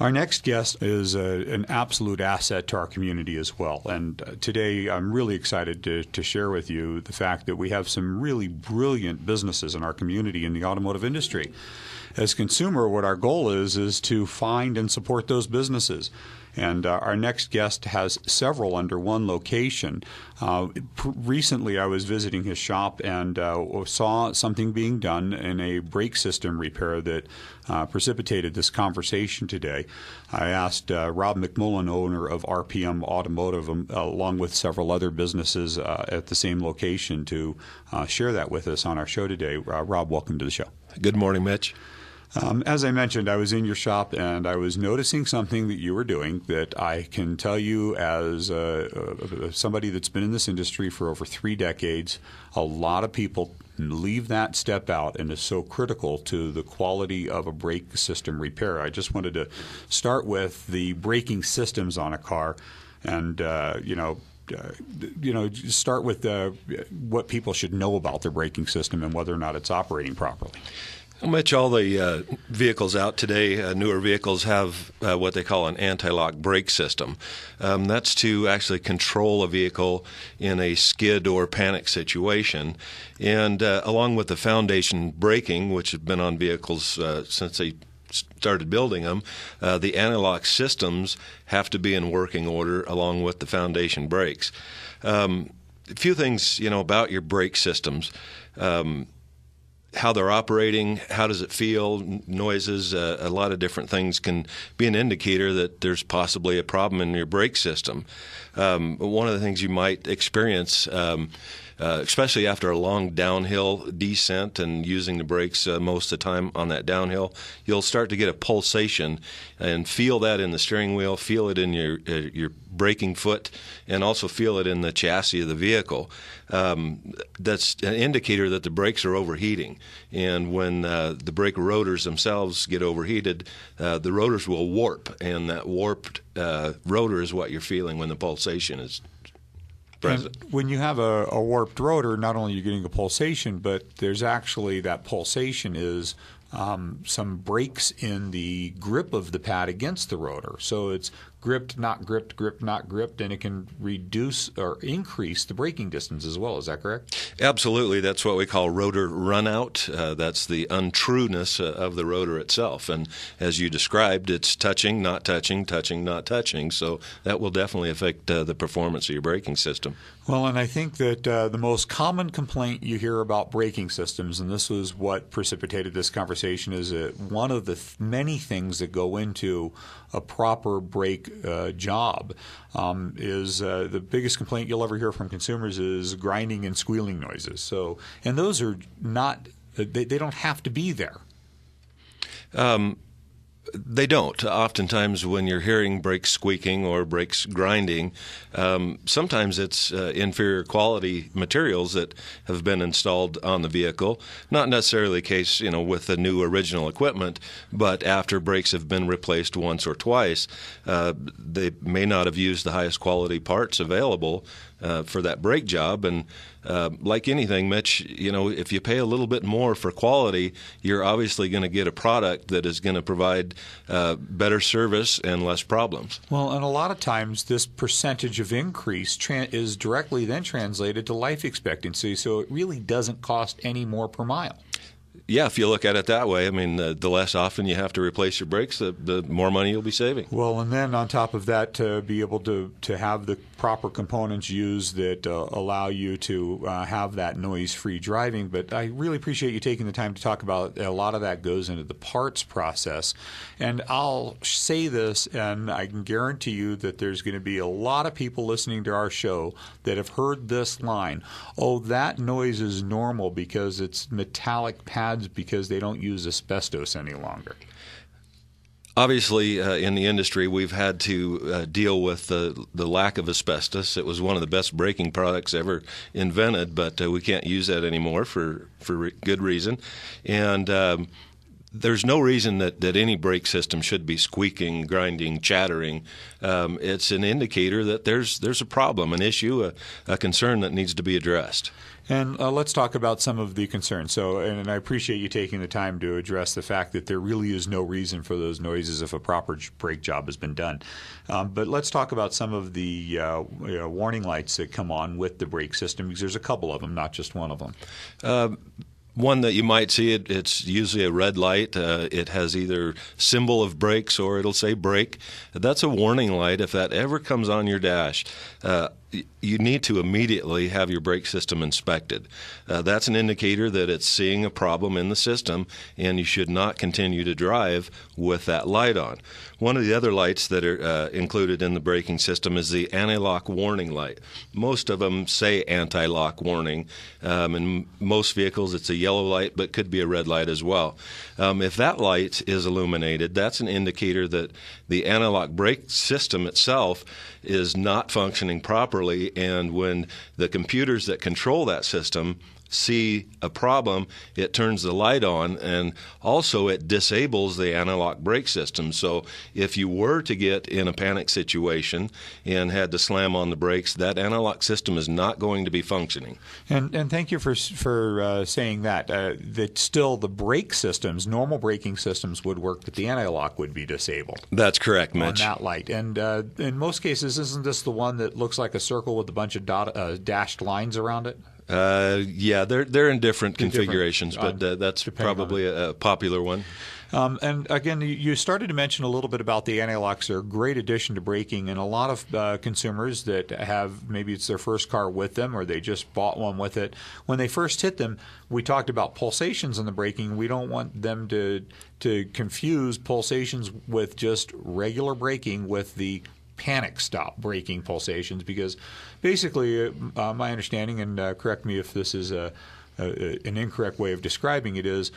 Our next guest is an absolute asset to our community as well. And today I'm really excited to share with you the fact that we have some really brilliant businesses in our community in the automotive industry. As a consumer, what our goal is to find and support those businesses. And our next guest has several under one location. Recently, I was visiting his shop and saw something being done in a brake system repair that precipitated this conversation today. I asked Rob McMullen, owner of RPM Automotive, along with several other businesses at the same location, to share that with us on our show today. Rob, welcome to the show. Good morning, Mitch. As I mentioned, I was in your shop and I was noticing something that you were doing that I can tell you as somebody that's been in this industry for over 3 decades, a lot of people leave that step out and is so critical to the quality of a brake system repair. I just wanted to start with the braking systems on a car and, start with what people should know about their braking system and whether or not it's operating properly. Well, Mitch, all the vehicles out today, newer vehicles, have what they call an anti-lock brake system. That's to actually control a vehicle in a skid or panic situation. And along with the foundation braking, which has been on vehicles since they started building them, the anti-lock systems have to be in working order along with the foundation brakes. A few things, about your brake systems. How they're operating, how does it feel, noises, a lot of different things can be an indicator that there's possibly a problem in your brake system. One of the things you might experience, especially after a long downhill descent and using the brakes most of the time on that downhill, you'll start to get a pulsation and feel that in the steering wheel, feel it in your braking foot, and also feel it in the chassis of the vehicle. That's an indicator that the brakes are overheating. And when the brake rotors themselves get overheated, the rotors will warp, and that warped rotor is what you're feeling when the pulsation is present. And when you have a warped rotor, not only are you getting a pulsation, but there's actually that pulsation is some breaks in the grip of the pad against the rotor. So it's gripped, not gripped, gripped, not gripped, and it can reduce or increase the braking distance as well. Is that correct? Absolutely. That's what we call rotor runout. That's the untrueness of the rotor itself. And as you described, it's touching, not touching, touching, not touching. So that will definitely affect the performance of your braking system. Well, and I think that the most common complaint you hear about braking systems, and this was what precipitated this conversation, is that one of the many things that go into a proper brake job is the biggest complaint you'll ever hear from consumers is grinding and squealing noises. So, and those are not, they don't have to be there. They don't. Oftentimes when you're hearing brakes squeaking or brakes grinding, sometimes it's inferior quality materials that have been installed on the vehicle. Not necessarily the case, with the new original equipment, but after brakes have been replaced once or twice, they may not have used the highest quality parts available for that brake job. And like anything, Mitch, if you pay a little bit more for quality, you're obviously going to get a product that is going to provide better service and less problems. Well, and a lot of times this percentage of increase is directly then translated to life expectancy, so it really doesn't cost any more per mile. Yeah, if you look at it that way, I mean, the less often you have to replace your brakes, the more money you'll be saving. Well, and then on top of that, to be able to have the proper components used that allow you to have that noise-free driving. But I really appreciate you taking the time to talk about a lot of that goes into the parts process. And I'll say this, and I can guarantee you that there's going to be a lot of people listening to our show that have heard this line, oh, that noise is normal because it's metallic pads because they don't use asbestos any longer. Obviously, in the industry, we've had to deal with the lack of asbestos. It was one of the best braking products ever invented, but we can't use that anymore for good reason. And there's no reason that any brake system should be squeaking, grinding, chattering. It's an indicator that there's a problem, an issue, a concern that needs to be addressed. And let's talk about some of the concerns. So, and I appreciate you taking the time to address the fact that there really is no reason for those noises if a proper brake job has been done. But let's talk about some of the warning lights that come on with the brake system, because there's a couple of them, not just one of them. One that you might see, it's usually a red light. It has either symbol of brakes or it'll say brake. That's a warning light. If that ever comes on your dash, you need to immediately have your brake system inspected. That's an indicator that it's seeing a problem in the system, and you should not continue to drive with that light on. One of the other lights that are included in the braking system is the anti-lock warning light. Most of them say anti-lock warning. In most vehicles, it's a yellow light, but could be a red light as well. If that light is illuminated, that's an indicator that the anti-lock brake system itself is not functioning properly, and when the computers that control that system see a problem, it turns the light on, and also it disables the anti-lock brake system. So if you were to get in a panic situation and had to slam on the brakes, that anti-lock system is not going to be functioning. And thank you for saying that. That still the brake systems, normal braking systems would work, but the anti-lock would be disabled. That's correct, Mitch. On that light. And in most cases, isn't this the one that looks like a circle with a bunch of dashed lines around it? Yeah, they're in different configurations, but that's probably a popular one. And again, you started to mention a little bit about the anti-locks. They're a great addition to braking, and a lot of consumers that have, maybe it's their first car with them or they just bought one with it, when they first hit them, we talked about pulsations in the braking. We don't want them to confuse pulsations with just regular braking with the panic stop braking pulsations, because basically my understanding, and correct me if this is an incorrect way of describing it, is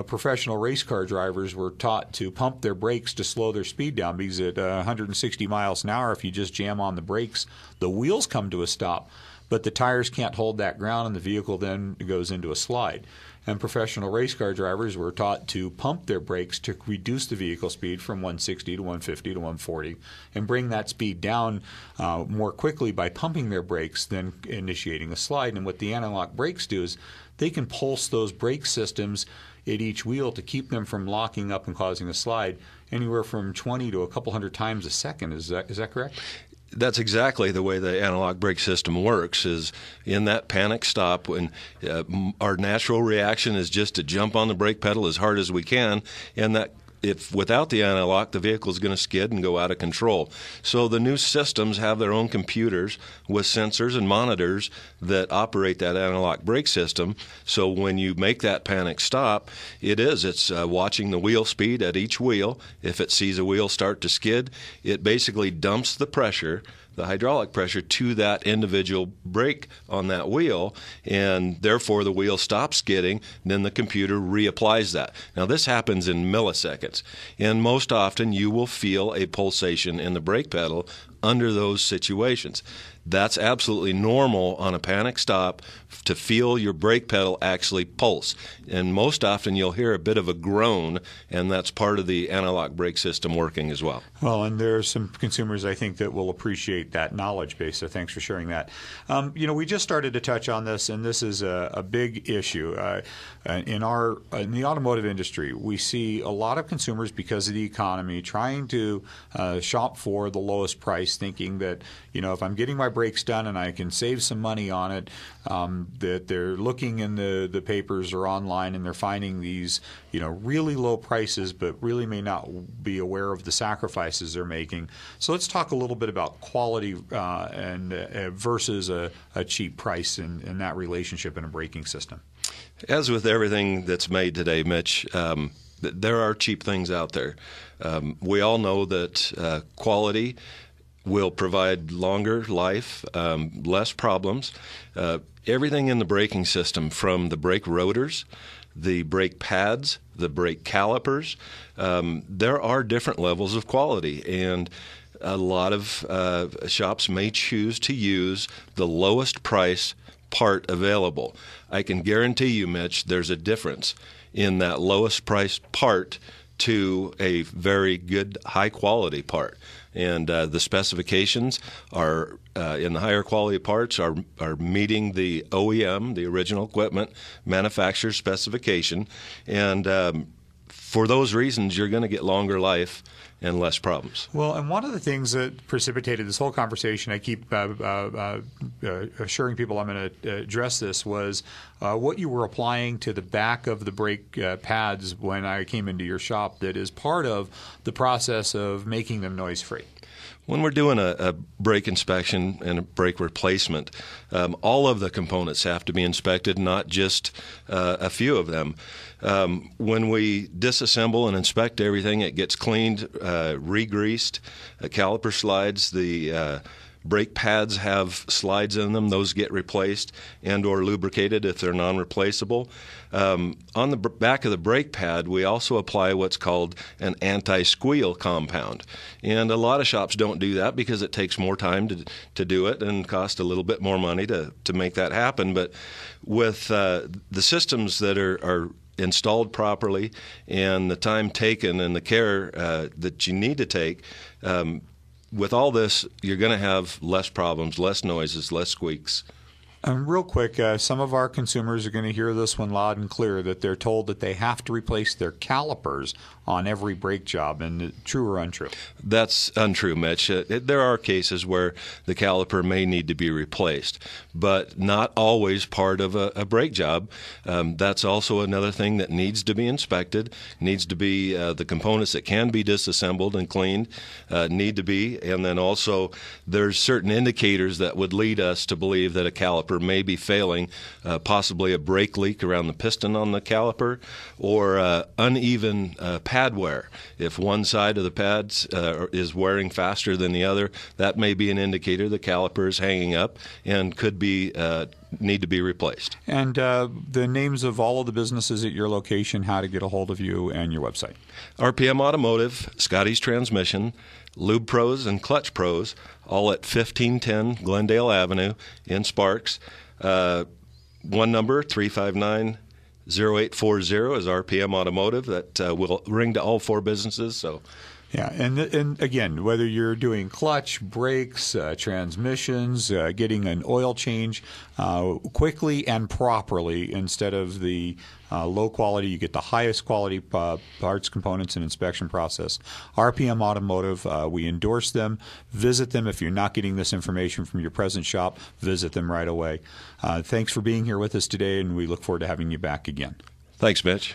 professional race car drivers were taught to pump their brakes to slow their speed down, because at 160 miles an hour, if you just jam on the brakes, the wheels come to a stop, but the tires can't hold that ground and the vehicle then goes into a slide. And professional race car drivers were taught to pump their brakes to reduce the vehicle speed from 160 to 150 to 140 and bring that speed down more quickly by pumping their brakes than initiating a slide. And what the anti-lock brakes do is they can pulse those brake systems at each wheel to keep them from locking up and causing a slide anywhere from 20 to a couple hundred times a second. Is that correct? That's exactly the way the analog brake system works, is in that panic stop when our natural reaction is just to jump on the brake pedal as hard as we can, and that if without the anti-lock, the vehicle is going to skid and go out of control. So the new systems have their own computers with sensors and monitors that operate that anti-lock brake system. So when you make that panic stop, it's watching the wheel speed at each wheel. If it sees a wheel start to skid, it basically dumps the pressure, the hydraulic pressure, to that individual brake on that wheel, and therefore the wheel stops skidding. Then the computer reapplies that. Now this happens in milliseconds, and most often you will feel a pulsation in the brake pedal under those situations. That's absolutely normal on a panic stop to feel your brake pedal actually pulse. And most often you'll hear a bit of a groan, and that's part of the anti-lock brake system working as well. Well, and there are some consumers, I think, that will appreciate that knowledge base, so thanks for sharing that. We just started to touch on this, and this is a big issue. In the automotive industry, we see a lot of consumers, because of the economy, trying to shop for the lowest price, thinking that, if I'm getting my brakes done and I can save some money on it, that they're looking in the papers or online and they're finding these, really low prices, but really may not be aware of the sacrifices they're making. So let's talk a little bit about quality and versus a cheap price in that relationship in a braking system. As with everything that's made today, Mitch, there are cheap things out there. We all know that quality will provide longer life, less problems. Everything in the braking system, from the brake rotors, the brake pads, the brake calipers, there are different levels of quality, and a lot of shops may choose to use the lowest price part available. I can guarantee you, Mitch, there's a difference in that lowest priced part to a very good, high-quality part. And the specifications are, in the higher quality parts, are meeting the OEM, the original equipment manufacturer specification. And for those reasons, you're going to get longer life and less problems. Well, and one of the things that precipitated this whole conversation, I keep assuring people I'm going to address this, was what you were applying to the back of the brake pads when I came into your shop that is part of the process of making them noise-free. When we're doing a brake inspection and a brake replacement, all of the components have to be inspected, not just a few of them. When we disassemble and inspect everything, it gets cleaned, re-greased, caliper slides, the brake pads have slides in them. Those get replaced and or lubricated if they're non-replaceable. On the back of the brake pad, we also apply what's called an anti-squeal compound. And a lot of shops don't do that because it takes more time to do it and cost a little bit more money to make that happen. But with the systems that are installed properly and the time taken and the care that you need to take, with all this, you're going to have less problems, less noises, less squeaks. Real quick, some of our consumers are going to hear this one loud and clear, that they're told that they have to replace their calipers on every brake job. And true or untrue? That's untrue, Mitch. There are cases where the caliper may need to be replaced, but not always part of a brake job. That's also another thing that needs to be inspected, needs to be the components that can be disassembled and cleaned need to be. And then also there's certain indicators that would lead us to believe that a caliper may be failing, possibly a brake leak around the piston on the caliper, or uneven pad wear. If one side of the pads is wearing faster than the other, that may be an indicator the caliper is hanging up and could be need to be replaced. And the names of all of the businesses at your location, how to get a hold of you, and your website. RPM Automotive, Scotty's Transmission, Lube Pros, and Clutch Pros, all at 1510 Glendale Avenue in Sparks. One number, 359-0840, is RPM Automotive. That will ring to all four businesses. So, yeah, and again, whether you're doing clutch, brakes, transmissions, getting an oil change quickly and properly instead of the low quality, you get the highest quality parts, components, and inspection process. RPM Automotive, we endorse them. Visit them. If you're not getting this information from your present shop, visit them right away. Thanks for being here with us today, and we look forward to having you back again. Thanks, Mitch.